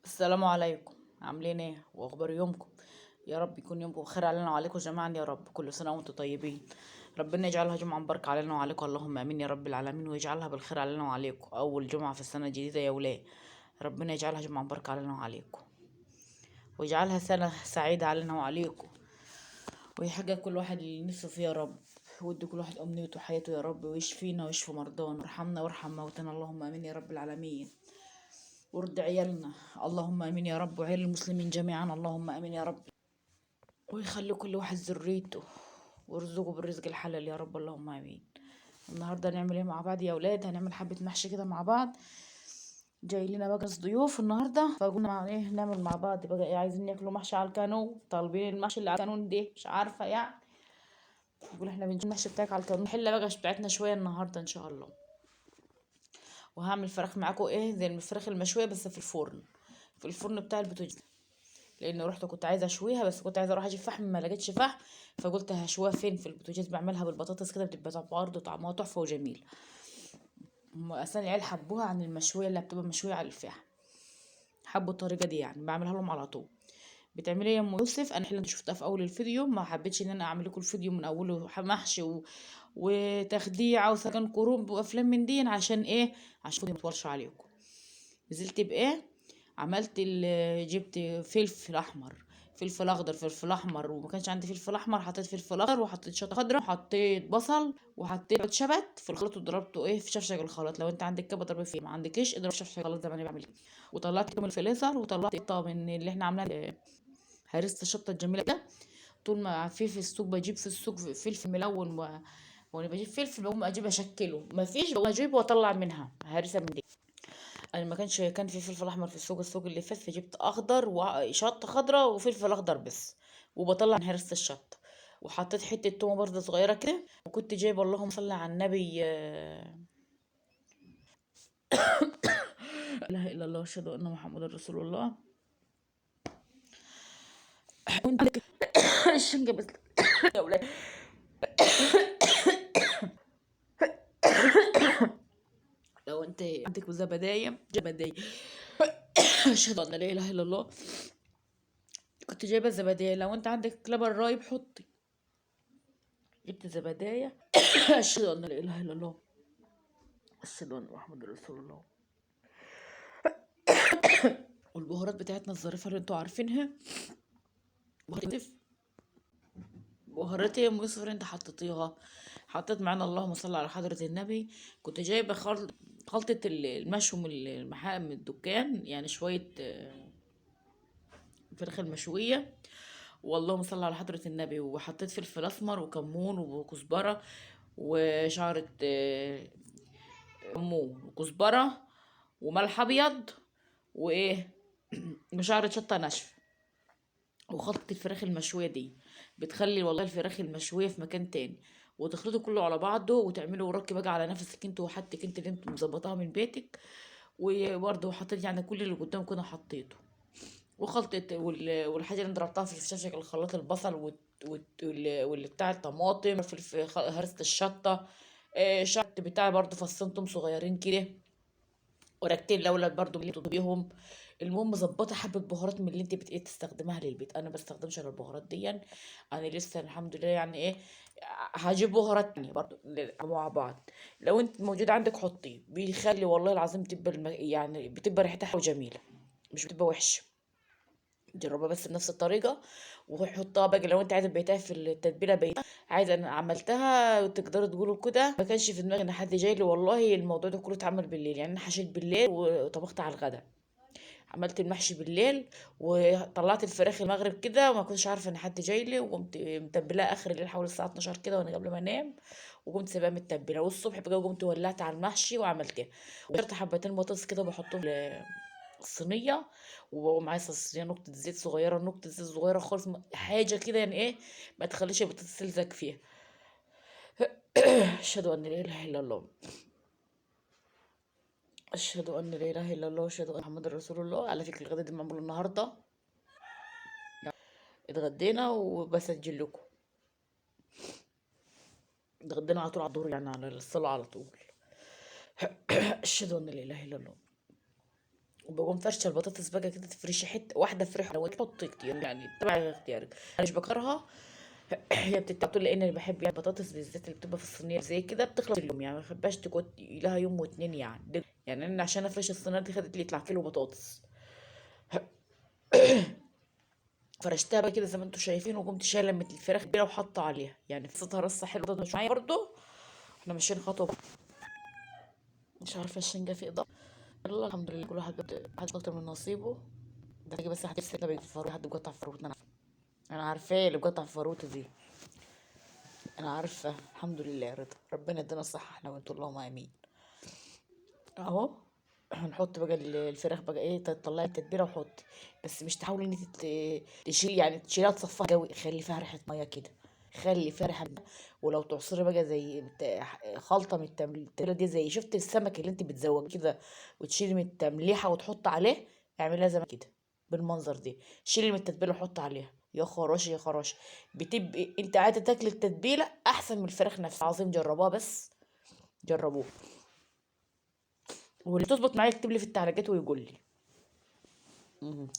السلام عليكم. عاملين ايه واخبار يومكم؟ يا رب يكون يومكم خير علينا وعليكم جميعا يا رب. كل سنه وانتم طيبين. ربنا يجعلها جمعه مباركه علينا وعليكم، اللهم امين يا رب العالمين، ويجعلها بالخير علينا وعليكم اول جمعه في السنه الجديده يا ولاد. ربنا يجعلها جمعه مباركه علينا وعليكم، ويجعلها سنه سعيده علينا وعليكم، ويحقق كل واحد اللي نفسه فيه يا رب، ويدي كل واحد امنيته وحياته يا رب، ويشفينا ويشفي مرضانا، وارحمنا وارحم موتنا، اللهم امين يا رب العالمين. وارد عيالنا، اللهم امين يا رب، وعيال المسلمين جميعا، اللهم امين يا رب. ويخلي كل واحد ذريته، ويرزقه بالرزق الحلال يا رب، اللهم امين. النهارده هنعمل ايه مع بعض يا اولاد؟ هنعمل حبه محشي كده مع بعض. جاي لنا بقى ناس ضيوف النهارده، فقلنا مع ايه نعمل مع بعض بقى ايه، عايزين ياكلوا محشي على الكانون، طالبين المحشي اللي على الكانون دي مش عارفه يعني. يقول احنا بنجيب المحشي بتاعك على الكانون، الحله بقى بتاعتنا شويه النهارده ان شاء الله. وهعمل فراخ معاكم ايه زي الفراخ المشويه بس في الفرن، في الفرن بتاع البوتاجاز. لان رحت كنت عايزه اشويها، بس كنت عايزه اروح اجيب فحم ما لقيتش فحم، فقلت هشويها فين؟ في البوتاجاز. بعملها بالبطاطس كده بتبقى برضه طعمها تحفه وجميل. هم اصلا العيال حبوها عن المشويه اللي بتبقى مشويه على الفحم، حبوا الطريقه دي يعني بعملها لهم على طول. بتعملي ايه يا ام يوسف؟ انا اللي شفتها في اول الفيديو، ما حبيتش ان انا اعمل لكم الفيديو من اوله محشي وتخديعه وسكن كروب وافلام من دي، عشان ايه؟ عشان ما اطولش عليكم. نزلت بايه؟ عملت جبت فلفل احمر، فلفل اخضر، فلفل احمر، وما كانش عندي فلفل احمر حطيت فلفل اخضر، وحطيت شطه خضراء، وحطيت بصل، وحطيت شبت في الخلط، وضربته ايه في شفشق الخلاط. لو انت عندك كبه اضربي فيه، ما عندكش اضرب شفشق الخلاط زي ما انا بعمل كده. وطلعت من الفليزر، وطلعت قطه من اللي احنا عاملاه هرسه الشطه الجميله ده. طول ما في السوق بجيب في السوق فلفل ملون وانا بجيب فلفل بقوم اجيب اشكله، ما فيش بقوم اجيب واطلع منها هرسه من دي. انا ما كان في فلفل احمر في السوق اللي فات، فجبت اخضر وشطه خضراء وفلفل اخضر بس، وبطلع من هرسه الشطه. وحطيت حته تومه برضه صغيره كده، وكنت جايبه اللهم صل على النبي لا اله الا الله اشهد ان محمد رسول الله. وانت عندك الشنجة بس يا ولاد. لو انت عندك زبدايه اشهد ان لا اله الا الله. كنت جايبه زبدايه، لو انت عندك لبن رايب حطي. جبت زبدايه اشهد ان لا اله الا الله، اشهد ان محمد رسول الله. والبهارات بتاعتنا الظريفه اللي انتوا عارفينها. بهارات ايه يا ام يوسف اللي انت حطيتيها؟ حطيت معانا اللهم صل على حضره النبي. كنت جايبه خلطه المشوم من الدكان، يعني شويه فراخ المشويه، واللهم صل على حضرة النبي. وحطيت فلفل اسمر وكمون وكزبرة وشعرة كمون وكزبرة وملح ابيض وايه وشعرة شطة ناشفة. وخلطة الفراخ المشوية دي بتخلي والله الفراخ المشوية في مكان تاني. وتخلطه كله على بعضه، وتعمله وراكي بقى على نفسك انت وحاجتك انت اللي انت مظبطاها من بيتك. وبرضه حطيت يعني كل اللي قدام كده حطيته. والحاجه اللي ضربتها في شاشة الخلاط، البصل واللي بتاع الطماطم في هرسة الشطه، شط بتاعي برضو فصين توم صغيرين كده، وركتين لولب برضو اللي بيهم. المهم مظبطه حبه بهارات من اللي انت بتقيت تستخدمها للبيت. انا بستخدمش الا البهارات دي، انا لسه الحمد لله يعني ايه. هجيب بهارات تانية برضو مع بعض. لو انت موجود عندك حطيه، بيخلي والله العظيم تبقى يعني بتبقى ريحتها حلوه وجميله، مش بتبقى وحشه. جربها بس بنفس الطريقة. وحطها بقى لو انت عايزة بيتها في التتبيلة بيتها. عايزة انا عملتها وتقدروا تقولوا كده، ما كانش في دماغي ان حد جاي لي، والله الموضوع ده كله اتعمل بالليل. يعني انا حشيت بالليل وطبخت على الغدا. عملت المحشي بالليل، وطلعت الفراخ المغرب كده، وما كنتش عارفه ان حد جاي لي، وقمت متبلاها اخر الليل حوالي الساعه 12 كده وانا قبل ما انام. وقمت سايباها متبله، والصبح بقى قمت ولعت على المحشي وعملتها. وجرت حبتين بطاطس كده بحطهم الصينيه، ومعايا صوص نقطه زيت صغيره، نقطه زيت صغيره خالص، حاجه كده يعني ايه، ما تخليش البطاطس تلزق فيها. اشهد ان لا اله الا الله، اشهد ان لا اله الا الله، اشهد ان محمد رسول الله. على فكره الغدا دي معمول النهارده، اتغدينا وبسجل لكم. اتغدينا على طول على الظهر، يعني على الصلاه على طول. اشهد ان لا اله الا الله. وبقوم فرشه البطاطس بقى كده، تفرشي حته واحده في ريحه وتحط كتير يعني تبع اختيارك. انا مش بكرهها. هي بتتاكل لان انا بحب يعني البطاطس بالذات اللي بتبقى في الصينيه زي كده بتخلص اليوم، يعني ما بحبهاش تقعد لها يوم واتنين يعني يعني انا عشان افرش الصينيه دي خدت لي يطلع كيلو بطاطس. فرشتها بقى كده زي ما انتم شايفين، وقمت شايله لمة الفراخ كبيره وحاطه عليها، يعني فصلتها رصه حلوه مش معايا برضو. احنا ماشيين خطوه، مش عارفه الشنجه في اضاءه. يلا الحمد لله، كل واحد حد اكتر من نصيبه. ده تيجي بس حد يستنى بيتفرج، حد بيقطع في فروتنا. انا عارفاه اللي بيقطع في فروته دي، انا عارفه. الحمد لله يا رضا، ربنا يدينا الصحه احنا وانتوا، اللهم امين. اهو هنحط بقى الفراخ بقى ايه، تطلعي التتبيله وحطي. بس مش تحاولي ان انت تشيلي، يعني تشيليها تصفيها قوي، خلي فيها ريحه ميه كده، خلي فيها ريحه. ولو تعصري بقى زي خلطه من التتبيله دي، زي شفت السمك اللي انت بتزوجيه كده وتشيلي من التمليحه وتحط عليه، اعمليها زي ما كده بالمنظر دي. شيلي من التتبيله وحط عليها، يا خراشي يا خراشي. بتبقي انت عايزه تاكلي التتبيله احسن من الفراخ نفسها، عظيم جربوها بس، جربوها. واللي تظبط معايا يكتب لي في التعليقات ويقول لي.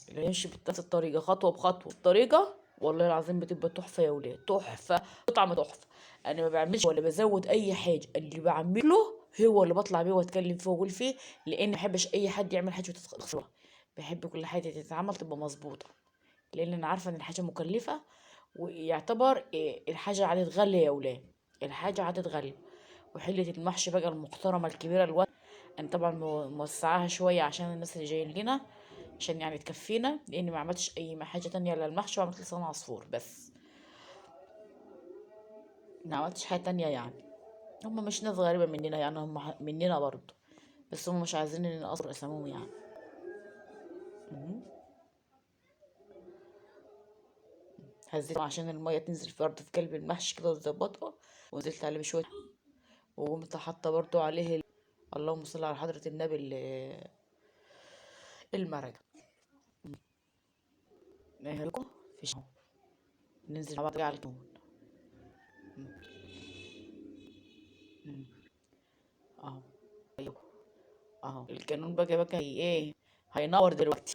اللي يمشي بنفس الطريقة خطوة بخطوة الطريقة، والله العظيم بتبقى تحفة يا ولاد، تحفة، طعم تحفة. أنا ما بعملش ولا بزود أي حاجة، اللي بعمله هو اللي بطلع بيه وأتكلم فيه وأقول فيه، لأن ما بحبش أي حد يعمل حاجة وتتخسرها. بحب كل حاجة تتعمل تبقى مظبوطة، لأن أنا عارفة إن الحاجة مكلفة، ويعتبر الحاجة عادت غالية يا ولاد، الحاجة عادت غالية. وحلة المحشي بقى المحترمة الكبيرة أنا طبعا موسعاها شوية عشان الناس اللي جايين لنا، عشان يعني تكفينا، لاني ما عملتش اي حاجه تانية الا المحشي، وعملت لسان عصفور بس، ما عملتش حاجه تانية يعني. هم مش ناس غريبه مننا يعني، هم مننا برضه، بس هم مش عايزين ان اذكر اساميهم يعني. مهم. هزيته عشان الميه تنزل في برضه في قلب المحشي كده وتظبطه، ونزلت عليه بشويه، وقمت حاطه برضه عليه اللهم صل على حضره النبي المرقه. نهلكم في شهر، ننزل مع بعض على الكون. اهو، ايوه، اهو الكانون بقى ايه، هينور دلوقتي.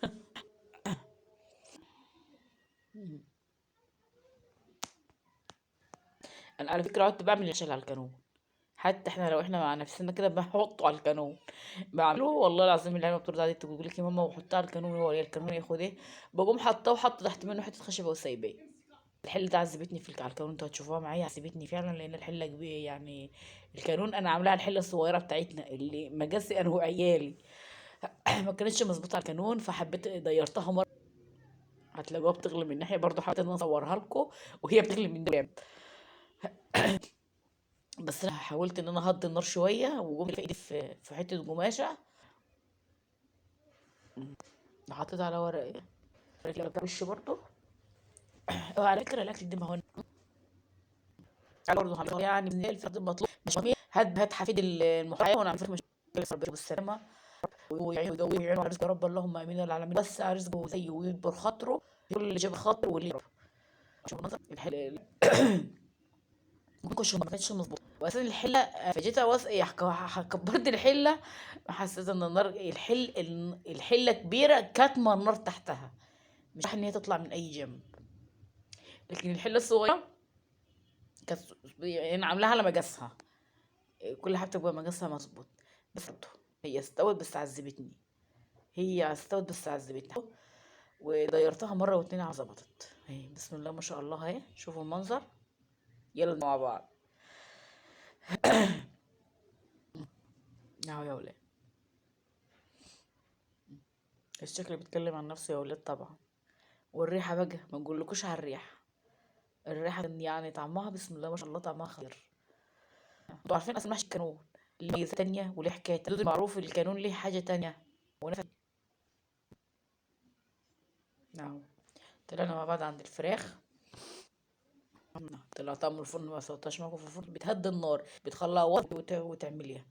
انا على فكره قعدت بعمل العشاء على الكانون، حتى احنا لو احنا مع نفسنا كده بنحطه على الكانون، بعمله والله العظيم. اللي انا بترد عليه تقول لك يا ماما وحطها على الكانون، هو الكانون ياخد ايه؟ بقوم حاطاه وحط تحت منه حته خشبه وسايباه. الحله دي عذبتني في على الكانون، انتوا هتشوفوها معايا، عذبتني فعلا، لان الحله كبيره يعني. الكانون انا عاملاها الحله الصغيره بتاعتنا اللي مجاسي انا وعيالي. ما كانتش مظبوطه على الكانون، فحبيت غيرتها مره. هتلاقوها بتغلي من ناحيه برضو، حاولت ان انا اصورها لكم وهي بتغلي من جنب. بس انا حاولت ان انا اهدي النار شويه، وقمت في ايدي في حته قماشه، حطيتها على ورق ورق وش برضه. وعلى فكره الاكل ده ما هو برضه يعني من الفرد المطلوب، مش مهم. هات حفيد المحايا، وانا على فكره مش بالسلامه، ويعينوا على رزق يا رب، اللهم امين العالمين، بس على رزقه زيه ويكبر خاطره، يقول اللي جاب خاطر واللي يرب. شوف المنظر ما كانتش مظبوطه، واساسا الحله فجيتها كبرت الحله، حسيت ان النار الحله كبيره كاتمه النار تحتها، مش راح ان هي تطلع من اي جنب. لكن الحله الصغيره كانت يعني أنا عاملاها على مقاسها، كل حاجه بتبقى مقاسها مظبوط. بس برضه هي استوت بس عذبتني، هي استوت بس عذبتني. وديرتها مره واتنين ظبطت اهي، بسم الله ما شاء الله اهي، شوفوا المنظر. يلا مع بعض اهو يا ولاد. الشكل بيتكلم عن نفسه يا ولاد طبعا. والريحه بقى ما نقولكوش على الريحه، الريحه يعني طعمها بسم الله ما شاء الله، طعمها خطير. انتوا عارفين اصلا محشي الكانون ليه ميزه تانية وليه حكايه، دود معروف الكانون ليه حاجه تانية. وانا اهو طلعنا مع بعض عند الفراخ، طلعتها من الفرن، ما سويتهاش معاكم في الفرن، بتهدي النار، بتخليها وتعمليها.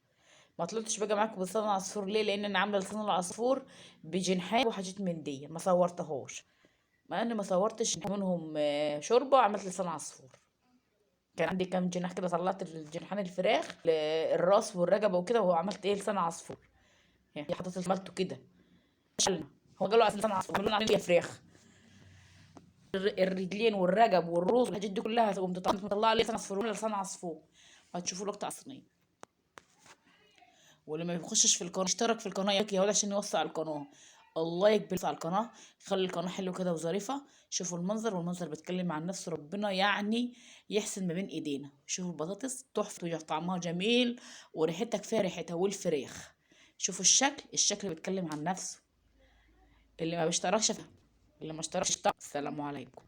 ما طلعتش بقى معاكم بلسان العصفور ليه؟ لان انا عامله لسان العصفور بجنحان وحاجات من دي، ما صورتهاش. مع اني ما صورتش منهم شوربه، عملت لسان عصفور. كان عندي كام جناح كده، طلعت الجنحان الفراخ الراس والرقبه وكده، وعملت ايه لسان عصفور، يعني حطيت عملته كده. شلنا. هو قالوا لسان عصفور، قالوا لنا فراخ. الرجلين والرقب والروس والحاجات دي كلها تقوم مطلع لي لسان عصفور ولا لسان عصفور، هتشوفوا الوقت على الصينيه. واللي ما بيخشش في القناه اشترك في القناه يا ولد عشان يوسع القناه. الله يكبر على القناه، خلي القناه حلوه كده وظريفه. شوفوا المنظر، والمنظر بيتكلم عن نفسه، ربنا يعني يحسن ما بين ايدينا. شوفوا البطاطس تحفه، طعمها جميل وريحتها كفايه ريحتها، والفراخ. شوفوا الشكل بيتكلم عن نفسه. اللي ما بيشتركش اللي ما اشتركش السلام عليكم.